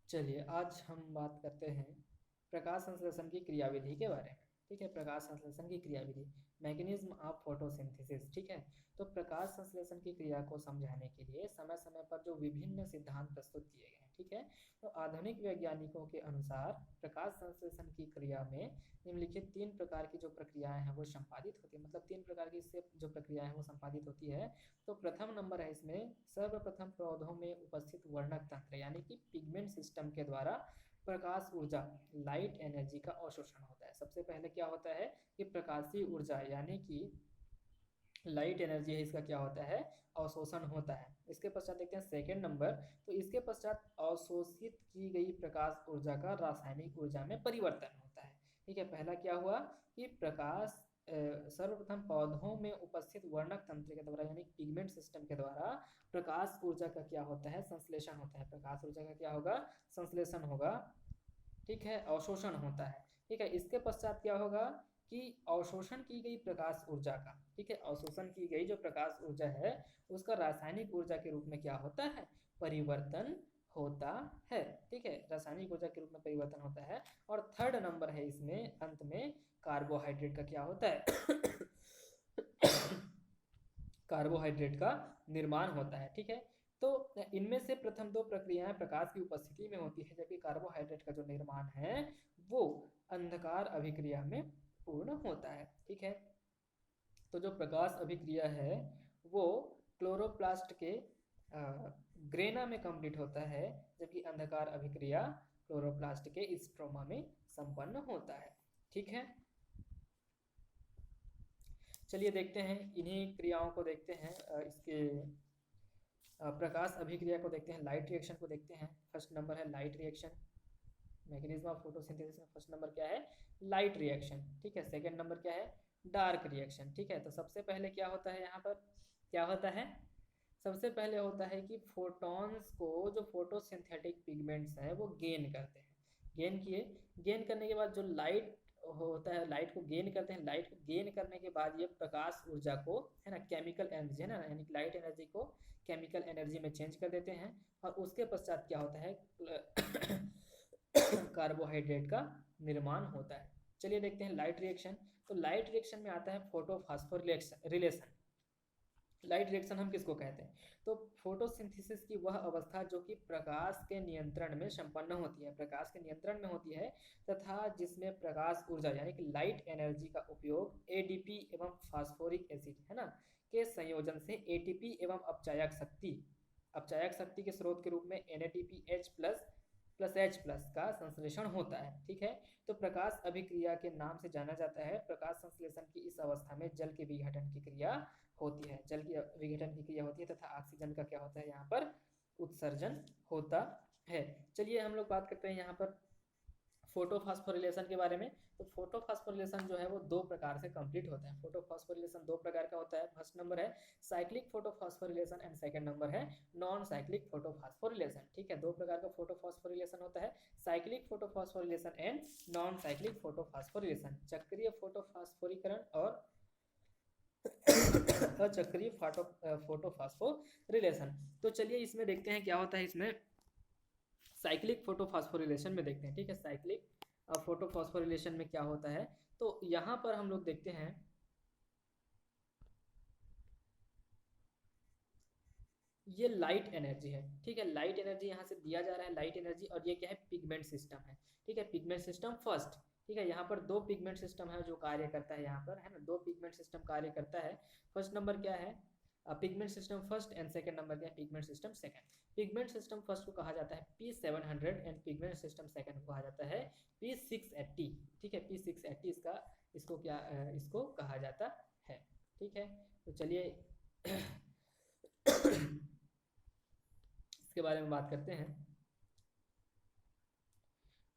चलिए आज हम बात करते हैं प्रकाश संश्लेषण की क्रियाविधि के बारे में। ठीक है, प्रकाश संश्लेषण की क्रियाविधि, मैकेनिज्म ऑफ फोटोसिंथेसिस। ठीक है, तो प्रकाश संश्लेषण की क्रिया को समझाने के लिए समय समय पर जो विभिन्न सिद्धांत प्रस्तुत किए गए हैं। ठीक है, तो आधुनिक वैज्ञानिकों के अनुसार प्रकाश संश्लेषण की क्रिया में निम्नलिखित तीन प्रकार की जो प्रक्रियाएं हैं वो संपादित होती है, मतलब तीन प्रकार की इससे जो प्रक्रियाएं हैं वो संपादित होती है। तो प्रथम नंबर है इसमें, सर्वप्रथम पौधों में उपस्थित वर्णक तंत्र यानी कि पिगमेंट सिस्टम के द्वारा प्रकाश ऊर्जा लाइट एनर्जी का अवशोषण होता है। सबसे पहले क्या होता है कि प्रकाशीय ऊर्जा यानी कि लाइट एनर्जी है, इसका क्या होता है, अवशोषण होता है। इसके पश्चात देखते हैं सेकंड नंबर, तो इसके पश्चात अवशोषित की गई प्रकाश ऊर्जा का रासायनिक ऊर्जा में परिवर्तन होता है। ठीक है, पहला क्या हुआ कि प्रकाश सर्वप्रथम पौधों में उपस्थित वर्णक तंत्र के द्वारा यानी पिगमेंट सिस्टम के द्वारा प्रकाश ऊर्जा का क्या होता है, संश्लेषण होता है। प्रकाश ऊर्जा का क्या होगा, संश्लेषण होगा। ठीक है, अवशोषण होता है। ठीक है, इसके पश्चात क्या होगा कि अवशोषण की गई प्रकाश ऊर्जा का, ठीक है, अवशोषण की गई जो प्रकाश ऊर्जा है उसका रासायनिक ऊर्जा के रूप में क्या होता है, परिवर्तन होता है। ठीक है, रासायनिक ऊर्जा के रूप में परिवर्तन होता है। और थर्ड नंबर है इसमें अंत में कार्बोहाइड्रेट का क्या होता है कार्बोहाइड्रेट का निर्माण होता है। ठीक है, तो इनमें से प्रथम दो प्रक्रियाएं प्रकाश की उपस्थिति में होती है, जबकि कार्बोहाइड्रेट का जो निर्माण है वो अंधकार अभिक्रिया में पूर्ण होता है। ठीक है, तो जो प्रकाश अभिक्रिया है वो क्लोरोप्लास्ट के ग्रेना में कंप्लीट होता है, जबकि अंधकार अभिक्रिया क्लोरोप्लास्ट के स्ट्रोमा में संपन्न होता है। ठीक है, चलिए देखते हैं इन्हीं क्रियाओं को देखते हैं। इसके प्रकाश अभिक्रिया को देखते हैं, लाइट रिएक्शन को देखते हैं। फर्स्ट नंबर है light reaction, mechanism of photosynthesis में फर्स्ट नंबर क्या है, लाइट रिएक्शन। ठीक है, सेकंड नंबर क्या है, डार्क रिएक्शन। ठीक है, तो सबसे पहले क्या होता है यहाँ पर, क्या होता है, सबसे पहले होता है कि फोटॉन्स को जो फोटोसिंथेटिक पिगमेंट्स हैं वो गेन करते हैं। गेन किए, गेन करने के बाद जो लाइट होता है, लाइट को गेन करते हैं। लाइट को गेन करने के बाद ये प्रकाश ऊर्जा को, है ना, केमिकल एनर्जी है ना, यानी कि लाइट एनर्जी को केमिकल एनर्जी में चेंज कर देते हैं। और उसके पश्चात क्या होता है कार्बोहाइड्रेट का निर्माण होता है। चलिए देखते हैं लाइट रिएक्शन। तो लाइट रिएक्शन में आता है फोटोफास्फोरिलेशन रिलेशन। लाइट रिएक्शन हम किसको कहते हैं, तो फोटोसिंथेसिस की वह अवस्था जो कि प्रकाश के नियंत्रण में संपन्न होती है, प्रकाश के नियंत्रण में होती है, तथा जिसमें प्रकाश ऊर्जा यानी कि लाइट एनर्जी का उपयोग एडीपी एवं फास्फोरिक एसिड, है ना, के संयोजन से एटीपी एवं अपचायक शक्ति के स्रोत के रूप में NADPH प्लस H प्लस का संश्लेषण होता है। ठीक है, तो प्रकाश अभिक्रिया के नाम से जाना जाता है। प्रकाश संश्लेषण की इस अवस्था में जल के विघटन की क्रिया होती है, जल की विघटन की क्रिया होती है तथा ऑक्सीजन का क्या होता है यहाँ पर, उत्सर्जन होता है। चलिए हम लोग बात करते हैं यहाँ पर फोटोफॉस्फोरिलेशन के बारे में। तो फोटोफॉस्फोरिलेशन जो है वो दो प्रकार से कंप्लीट होता है। फोटोफॉस्फोरिलेशन दो प्रकार का होता है। फर्स्ट नंबर है cyclic photophosphorylation and second number है नॉन साइक्लिक फोटोफॉस्फोरिलेशन। ठीक है, दो प्रकार का फोटोफॉस्फोरिलेशन होता है, cyclic photophosphorylation and non cyclic photophosphorylation, चक्रीय फोटोफॉस्फोरीकरण और अचक्रीय फोटोफॉस्फोरिलेशन। तो चलिए इसमें देखते हैं क्या होता है। इसमें साइक्लिक फोटोफॉस्फोरिलेशन में देखते हैं। ठीक है, साइक्लिक फोटोफॉस्फोरिलेशन में क्या होता है, तो यहाँ पर हम लोग देखते हैं ये लाइट एनर्जी है। ठीक है, लाइट एनर्जी यहाँ से दिया जा रहा है, लाइट एनर्जी, और ये क्या है, पिगमेंट सिस्टम है। ठीक है, पिगमेंट सिस्टम फर्स्ट। ठीक है, यहाँ पर दो पिगमेंट सिस्टम है जो कार्य करता है, यहाँ पर है ना, दो पिगमेंट सिस्टम कार्य करता है। फर्स्ट नंबर क्या है, pigment system first, and second number क्या है, pigment system second. Pigment system first को कहा जाता है P700 and pigment system second को कहा जाता है P680। ठीक है, P680 इसका, इसको क्या इसको कहा जाता है। ठीक है, तो चलिए इसके बारे में बात करते हैं।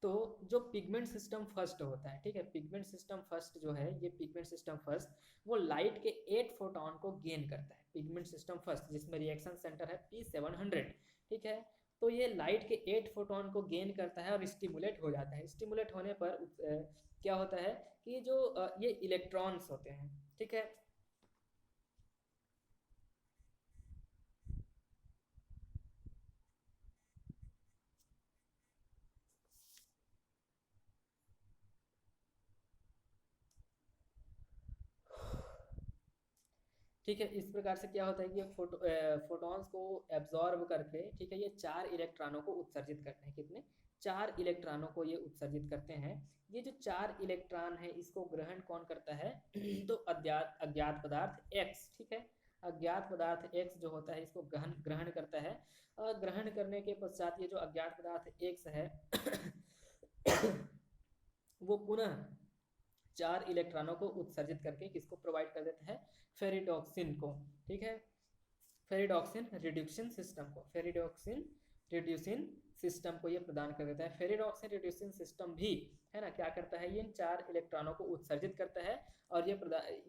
तो जो पिगमेंट सिस्टम फर्स्ट होता है, ठीक है, पिगमेंट सिस्टम फर्स्ट जो है, ये पिगमेंट सिस्टम फर्स्ट वो लाइट के 8 फोटोन को गेन करता है। पिगमेंट सिस्टम फर्स्ट जिसमें रिएक्शन सेंटर है P700। ठीक है, तो ये लाइट के 8 फोटोन को गेन करता है और स्टिमुलेट हो जाता है। स्टिमुलेट होने पर क्या होता है कि जो ये इलेक्ट्रॉन्स होते हैं, ठीक है, ठीक है। इस प्रकार से क्या होता है कि फोटॉन्स को एब्जॉर्ब करके, ठीक है, ये 4 इलेक्ट्रॉनों को उत्सर्जित करते हैं। कितने? 4 इलेक्ट्रॉनों को ये उत्सर्जित करते हैं। ये जो 4 इलेक्ट्रॉन है इसको ग्रहण कौन करता है? तो अज्ञात अज्ञात पदार्थ एक्स, ठीक है, अज्ञात पदार्थ एक्स जो होता है इसको ग्रहण ग्रहण करता है। और ग्रहण करने के पश्चात ये जो अज्ञात पदार्थ एक्स है वो पुनः 4 इलेक्ट्रॉनों को उत्सर्जित करके किसको प्रोवाइड कर देता है? फेरिडॉक्सिन को, ठीक है, फेरिडॉक्सिन रिड्यूसिंग सिस्टम को, फेरिडॉक्सिन रिड्यूसिंग सिस्टम को ये प्रदान कर देता है। फेरिडॉक्सिन रिड्यूसिंग सिस्टम भी, है ना, क्या करता है? ये इन 4 इलेक्ट्रॉनों को उत्सर्जित करता है। और ये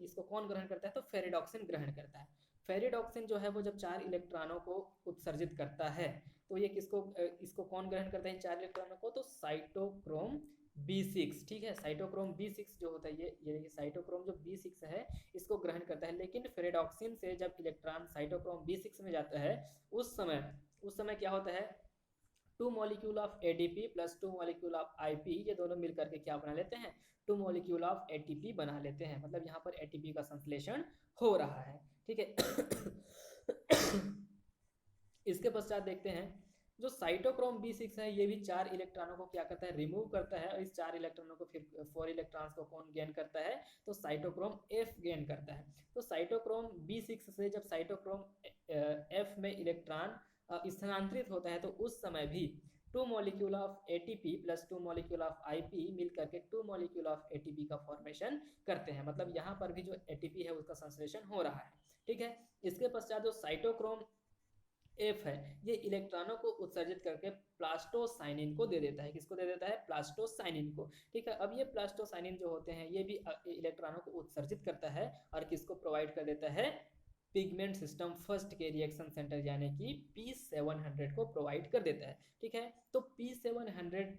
इसको कौन ग्रहण करता है? तो फेरिडॉक्सिन ग्रहण करता है। फेरिडॉक्सिन जो है वो जब 4 इलेक्ट्रॉनों को उत्सर्जित करता है तो ये किसको इसको कौन ग्रहण करता है? इन 4 इलेक्ट्रॉनों को तो साइटोक्रोम B6, ठीक है, साइटोक्रोम B6 जो होता है ये साइटोक्रोम जो B6 है इसको ग्रहण करता है। लेकिन फेरिडॉक्सिन से जब इलेक्ट्रॉन साइटोक्रोम B6 में जाता है उस समय क्या होता है? 2 molecule of ADP plus 2 molecule of IP, ये दोनों मिलकर के क्या बना लेते हैं? 2 मॉलिक्यूल ऑफ ATP बना लेते हैं। मतलब यहाँ पर ATP का संश्लेषण हो रहा है, ठीक है। इसके पश्चात देखते हैं जो साइटोक्रोम B6 है ये भी 4 इलेक्ट्रॉनों को क्या करता है? रिमूव करता है। और इस 4 इलेक्ट्रॉनों को फिर 4 इलेक्ट्रॉन्स को कौन गेन करता है? तो साइटोक्रोम F गेन करता है। तो साइटोक्रोम B6 से जब साइटोक्रोम F में इलेक्ट्रॉन स्थानांतरित होता है तो उस समय भी 2 molecule of ATP plus 2 molecule of IP मिलकर के 2 मॉलिक्यूल ऑफ ATP का फॉर्मेशन करते हैं। मतलब यहाँ पर भी जो ATP है उसका संश्लेषण हो रहा है, ठीक है। इसके पश्चात जो साइटोक्रोम F है ये इलेक्ट्रॉनों को उत्सर्जित करके प्लास्टोसाइनिन को दे देता है। किसको दे देता है? प्लास्टोसाइनिन को, ठीक है। अब ये प्लास्टोसाइनिन जो होते हैं ये भी इलेक्ट्रॉनों को उत्सर्जित करता है और किसको प्रोवाइड कर देता है? पिगमेंट सिस्टम फर्स्ट के रिएक्शन सेंटर यानी कि P700 को प्रोवाइड कर देता है, ठीक है। तो P700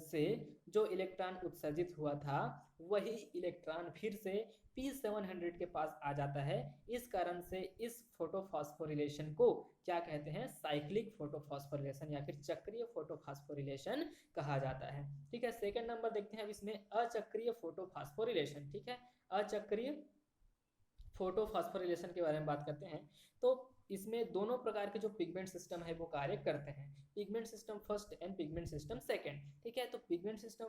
से जो इलेक्ट्रॉन उत्सर्जित हुआ था वही इलेक्ट्रॉन फिर से P700 के पास आ जाता है। इस कारण से इस फोटोफॉस्फोरिलेशन को क्या कहते हैं? साइक्लिक फोटोफॉस्फोरिलेशन या फिर चक्रीय फोटोफॉस्फोरिलेशन कहा जाता है, ठीक है। सेकंड नंबर देखते हैं अब इसमें अचक्रीय फोटोफॉस्फोरिलेशन, ठीक है। अचक्रीय फोटोफॉस्फोरिलेशन के बारे में बात करते हैं तो इसमें दोनों प्रकार के जो पिगमेंट सिस्टम है वो कार्य करते हैं। Pigment system first and pigment system second, ठीक है। तो पिगमेंट सिस्टम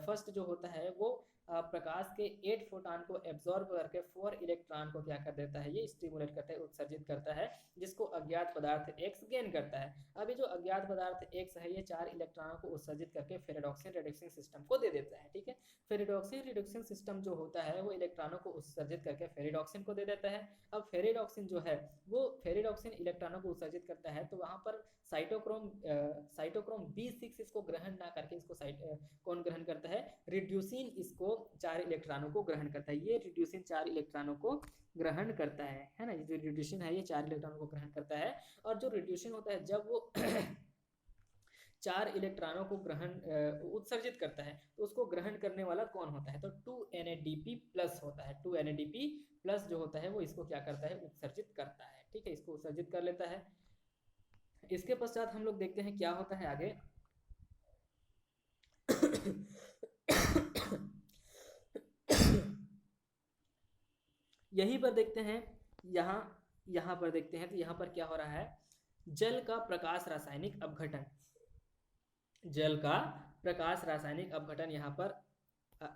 फर्स्ट जो होता है वो प्रकाश के 8 फोटॉन को एब्जॉर्ब करके 4 इलेक्ट्रॉन को क्या कर देता है? ये स्टिमुलेट करता है, उत्सर्जित करता है, जिसको अज्ञात पदार्थ X गेन करता है। अब ये जो अज्ञात पदार्थ X है ये 4 इलेक्ट्रॉनों को उत्सर्जित करके फेरिडॉक्सिन रिडक्शन सिस्टम को दे देता है, ठीक है। फेरिडॉक्सिन रिडक्शन सिस्टम जो होता है वो इलेक्ट्रॉनों को उत्सर्जित करके फेरिडॉक्सिन को दे देता है। अब फेरिडॉक्सिन जो है वो फेरिडॉक्सिन इलेक्ट्रॉनों को उत्सर्जित करता है तो वहां पर साइटोक्रोम B6 इसको ग्रहण ना करके इसको कौन ग्रहण करता है? रिड्यूसिन इसको 4 इलेक्ट्रॉनों को ग्रहण करता है। ये रिड्यूसिन 4 इलेक्ट्रॉनों को ग्रहण करता है ना। ये जो रिड्यूसिन है ये 4 इलेक्ट्रॉनों को ग्रहण करता है। और जो रिड्यूसिन होता है जब वो 4 इलेक्ट्रॉनों को उत्सर्जित करता है तो उसको ग्रहण करने वाला कौन होता है? तो 2NADP प्लस होता है। 2NADP प्लस जो होता है वो इसको क्या करता है? उत्सर्जित करता है, ठीक है, इसको उत्सर्जित कर लेता है। इसके पश्चात हम लोग देखते हैं क्या होता है आगे। यहीं पर देखते हैं, यहाँ पर देखते हैं तो यहाँ पर क्या हो रहा है? जल का प्रकाश रासायनिक अपघटन, जल का प्रकाश रासायनिक अपघटन यहाँ पर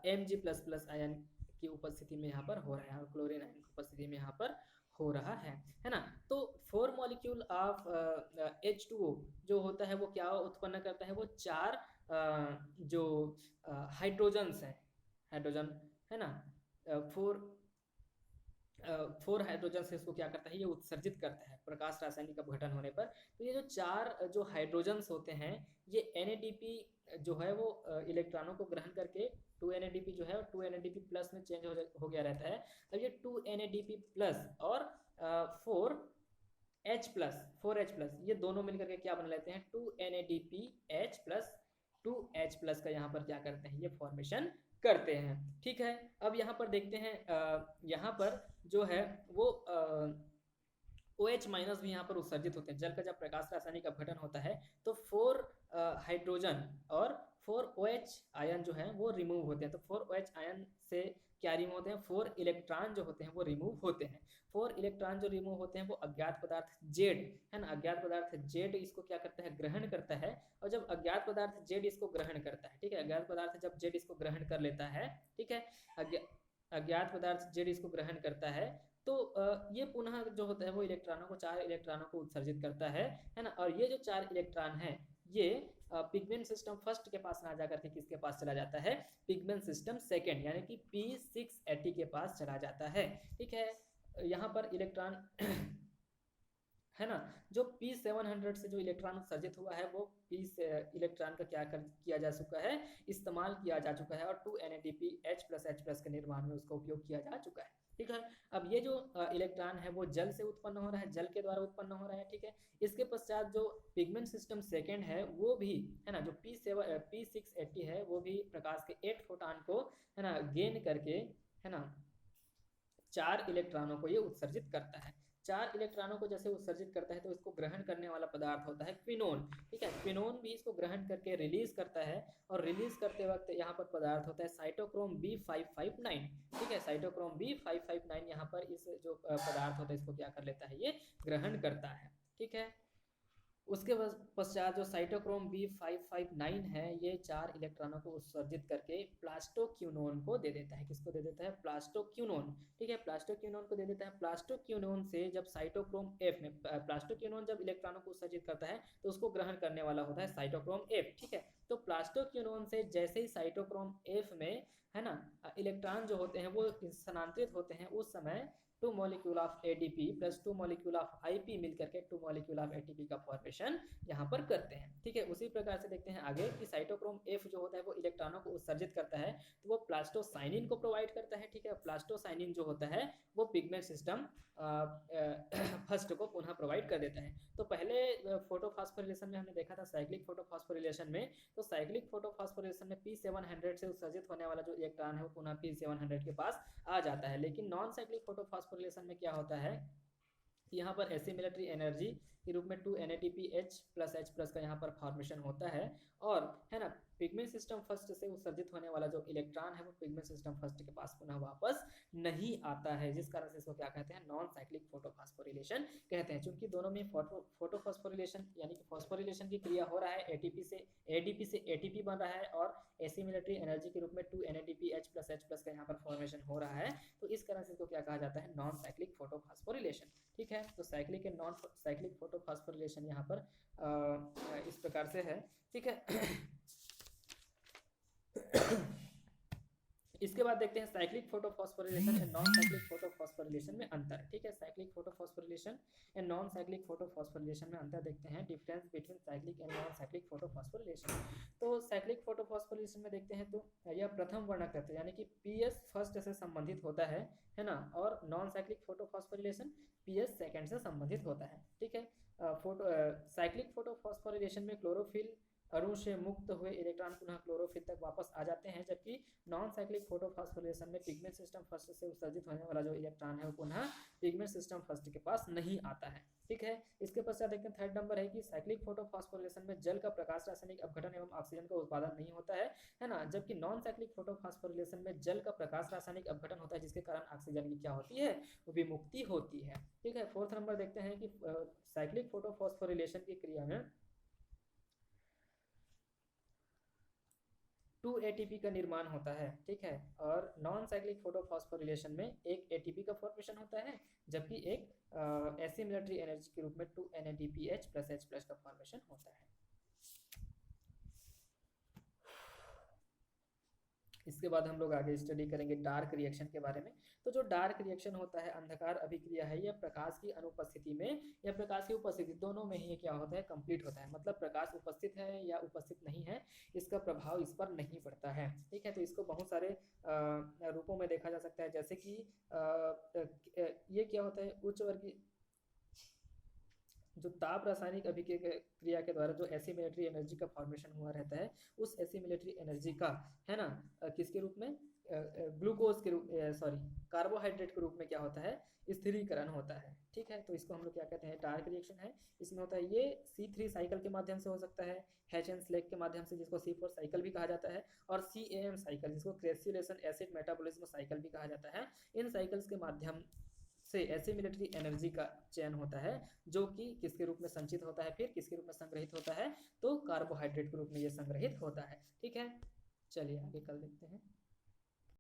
Mg++ आयन की उपस्थिति में यहाँ पर हो रहा है और क्लोरीन आयन की उपस्थिति में यहाँ पर हो रहा है ना। तो 4 मॉलिक्यूल ऑफ H2O जो होता है वो क्या उत्पन्न करता है? वो 4 जो हाइड्रोजन्स हैं, हाइड्रोजन है ना, 4 हाइड्रोजन से इसको क्या करता है? ये उत्सर्जित करता है प्रकाश रासायनिक अपघटन होने पर। तो ये जो 4 जो हाइड्रोजन्स होते हैं ये NADP जो है वो इलेक्ट्रॉनों को ग्रहण करके 2NADP जो है 2NADP प्लस में चेंज हो गया रहता है। अब ये 2NADP प्लस और 4H+ ये दोनों मिलकर के क्या बना लेते हैं? 2NADPH प्लस 2H+ का यहाँ पर क्या करते हैं? ये फॉर्मेशन करते हैं, ठीक है। अब यहाँ पर देखते हैं यहाँ पर जो है वो OH- भी यहाँ पर उत्सर्जित होते हैं। जल का जब प्रकाश रासायनिक अपघटन होता है तो 4 हाइड्रोजन और 4 OH आयन जो है वो रिमूव होते हैं। तो 4 OH आयन से क्या रिमूव होते हैं, 4 इलेक्ट्रॉन जो होते हैं वो रिमूव होते हैं। 4 इलेक्ट्रॉन जो रिमूव होते हैं वो अज्ञात पदार्थ जेड है ना, अज्ञात पदार्थ जेड इसको क्या करता है, ग्रहण करता है। और जब अज्ञात पदार्थ जेड इसको ग्रहण करता है, ठीक है, अज्ञात पदार्थ जब जेड इसको ग्रहण कर लेता है, ठीक है, अज्ञात पदार्थ जेड इसको ग्रहण करता है, तो ये पुनः जो होता है वो इलेक्ट्रॉनों को, 4 इलेक्ट्रॉनों को उत्सर्जित करता है ना। और ये जो 4 इलेक्ट्रॉन है ये पिगमेंट सिस्टम फर्स्ट के पास ना जाकर के किसके पास चला जाता है, पिगमेंट सिस्टम सेकेंड यानी कि P680 के पास चला जाता है। ठीक है, यहाँ पर इलेक्ट्रॉन है ना, जो P700 से जो इलेक्ट्रॉन उत्सर्जित हुआ है वो इलेक्ट्रॉन का किया जा चुका है, इस्तेमाल किया जा चुका है, और 2 NADPH+H+ के निर्माण में उसका उपयोग किया जा चुका है। ठीक है, अब ये जो इलेक्ट्रॉन है वो जल से उत्पन्न हो रहा है, जल के द्वारा उत्पन्न हो रहा है। ठीक है, इसके पश्चात जो पिगमेंट सिस्टम सेकेंड है वो भी है ना, जो P680 है वो भी प्रकाश के 8 फोटॉन को है ना गेन करके है ना 4 इलेक्ट्रॉनों को ये उत्सर्जित करता है। 4 इलेक्ट्रॉनों को जैसे उत्सर्जित करता है तो इसको ग्रहण करने वाला पदार्थ होता है क्विनोन। ठीक है, क्विनोन भी इसको ग्रहण करके रिलीज करता है, और रिलीज करते वक्त यहाँ पर पदार्थ होता है साइटोक्रोम B559। ठीक है, साइटोक्रोम B559 यहाँ पर इस जो पदार्थ होता है इसको क्या कर लेता है, ये ग्रहण करता है। ठीक है, उसके पश्चात जो साइटोक्रोम B559 है ये 4 इलेक्ट्रॉनों को उत्सर्जित करके प्लास्टोक्यूनोन को दे देता है। किसको दे देता है, प्लास्टोक्यूनोन। ठीक है, प्लास्टोक्यूनोन को दे देता है। प्लास्टोक्यूनोन से जब साइटोक्रोम F में प्लास्टोक्यूनोन जब इलेक्ट्रॉनों को उत्सर्जित करता है तो उसको ग्रहण करने वाला होता है साइटोक्रोम F। ठीक है, तो प्लास्टोक्यूनोन से जैसे ही साइटोक्रोम F में है ना इलेक्ट्रॉन जो होते हैं वो स्थानांतरित होते हैं, उस समय 2 molecule of ADP plus 2 molecule of IP मिलकर के 2 मॉलिक्यूल ऑफ ATP का फॉर्मेशन यहाँ पर करते हैं। ठीक है, उसी प्रकार से देखते हैं आगे कि साइटोक्रोम F जो होता है वो इलेक्ट्रॉनों को उत्सर्जित करता है तो वो प्लास्टोसाइनिन को प्रोवाइड करता है। ठीक है, प्लास्टोसाइनिन जो होता है वो पिगमेंट सिस्टम फर्स्ट को पुनः प्रोवाइड कर देता है। तो पहले फोटोफॉस्फोरिलेशन में हमने देखा था साइक्लिक फोटोफॉस्फोरिलेशन में, तो साइक्लिक फोटोफॉस्फोरिलेशन में P700 से उत्सर्जित होने वाला जो इलेक्ट्रॉन है वो पुनः P700 के पास आ जाता है। लेकिन नॉन साइक्लिक फोटोफॉस्फोरिलेशन में क्या होता है, यहाँ पर एसिमिलेटरी एनर्जी के रूप में 2 NADPH+H+ का यहाँ पर फॉर्मेशन होता है, और है ना पिगमेंट सिस्टम फर्स्ट से उत्सर्जित होने वाला जो इलेक्ट्रॉन है वो पिगमेंट सिस्टम फर्स्ट के पास पुनः वापस नहीं आता है, जिस कारण से इसको क्या कहते हैं, नॉन साइक्लिक फोटोफॉस्फोरिलेशन कहते हैं। चूंकि दोनों में फोटोफॉस्फोरिलेशन यानी कि फॉस्फोरिलेशन की क्रिया हो रहा है, ADP से ATP बन रहा है, और एसिमिलेटरी एनर्जी के रूप में 2 NADPH+H+ का यहाँ पर फॉर्मेशन हो रहा है, तो इस कारण से इसको क्या कहा जाता है, नॉन साइक्लिक फोटोफॉस्फोरिलेशन। ठीक है, तो cyclic and non cyclic photophosphorylation यहाँ पर इस प्रकार से है। ठीक है, इसके बाद देखते हैं cyclic photophosphorylation and non cyclic photophosphorylation में अंतर। ठीक है, cyclic photophosphorylation and non cyclic photophosphorylation में अंतर देखते हैं, difference between cyclic and non cyclic photophosphorylation. तो साइक्लिक फोटोफॉस्फोरिलेशन में देखते हैं तो यह प्रथम वर्णक रहता है यानी कि PS फर्स्ट से संबंधित होता है ना, और non cyclic photophosphorylation PS second से संबंधित होता है। ठीक है, साइक्लिक फोटोफॉस्फोरिलेशन में क्लोरोफिल अणु से मुक्त हुए इलेक्ट्रॉन पुनः क्लोरोफिल तक वापस आ जाते हैं, जबकि नॉन साइक्लिक फोटोफॉस्फोरिलेशन में पिगमेंट सिस्टम फर्स्ट से उत्सर्जित होने वाला जो इलेक्ट्रॉन है वो पुनः पिगमेंट सिस्टम फर्स्ट के पास नहीं आता है। ठीक है, इसके पश्चात देखते हैं थर्ड नंबर है कि साइक्लिक फोटोफॉस्फोरिलेशन में जल का प्रकाश रासायनिक अपघटन एवं ऑक्सीजन का उत्पादन नहीं होता है ना, जबकि नॉन साइक्लिक फोटोफॉस्फोरिलेशन में जल का प्रकाश रासायनिक अपघटन होता है, जिसके कारण ऑक्सीजन की क्या होती है, विमुक्ति होती है। ठीक है, फोर्थ नंबर देखते हैं कि साइक्लिक फोटोफॉस्फोरिलेशन की क्रिया में 2 ATP का निर्माण होता है। ठीक है, और नॉन साइक्लिक फोटोफॉस्फोरिलेशन में एक ATP का फॉर्मेशन होता है, जबकि एक एसिमिलेटरी एनर्जी के रूप में 2 NADPH+H+ का फॉर्मेशन होता है। इसके बाद हम लोग आगे स्टडी करेंगे डार्क रिएक्शन के बारे में। तो जो डार्क रिएक्शन होता है, अंधकार अभिक्रिया है, यह प्रकाश की अनुपस्थिति में या प्रकाश की उपस्थिति दोनों में ही क्या होता है, कंप्लीट होता है। मतलब प्रकाश उपस्थित है या उपस्थित नहीं है इसका प्रभाव इस पर नहीं पड़ता है। ठीक है, तो इसको बहुत सारे रूपों में देखा जा सकता है, जैसे कि ये क्या होता है, उच्च वर्गीय जो ताप रासायनिक अभिक्रिया के द्वारा जो एसिमिलेटरी एनर्जी का फॉर्मेशन हुआ रहता है, उस एसिमिलेटरी एनर्जी का है ना किसके रूप में, ग्लूकोज के रूप सॉरी कार्बोहाइड्रेट के रूप में क्या होता है, स्थिरीकरण होता है। ठीक है, तो इसको हम लोग क्या कहते हैं, टार्क रिएक्शन है। इसमें होता है ये C3 साइकिल के माध्यम से हो सकता है, हैचन स्लैग के माध्यम से जिसको C4 साइकिल भी कहा जाता है, और CAM साइकिल जिसको क्रेस्युलेशन एसिड मेटाबॉलिज्म साइकिल भी कहा जाता है। इन साइकिल्स के माध्यम से ऐसे मिलिट्री एनर्जी का चयन होता है जो कि किसके रूप में संचित होता है, फिर किसके रूप में संग्रहित होता है, तो कार्बोहाइड्रेट के रूप में ये संग्रहित होता है। ठीक है, चलिए आगे कल देखते हैं।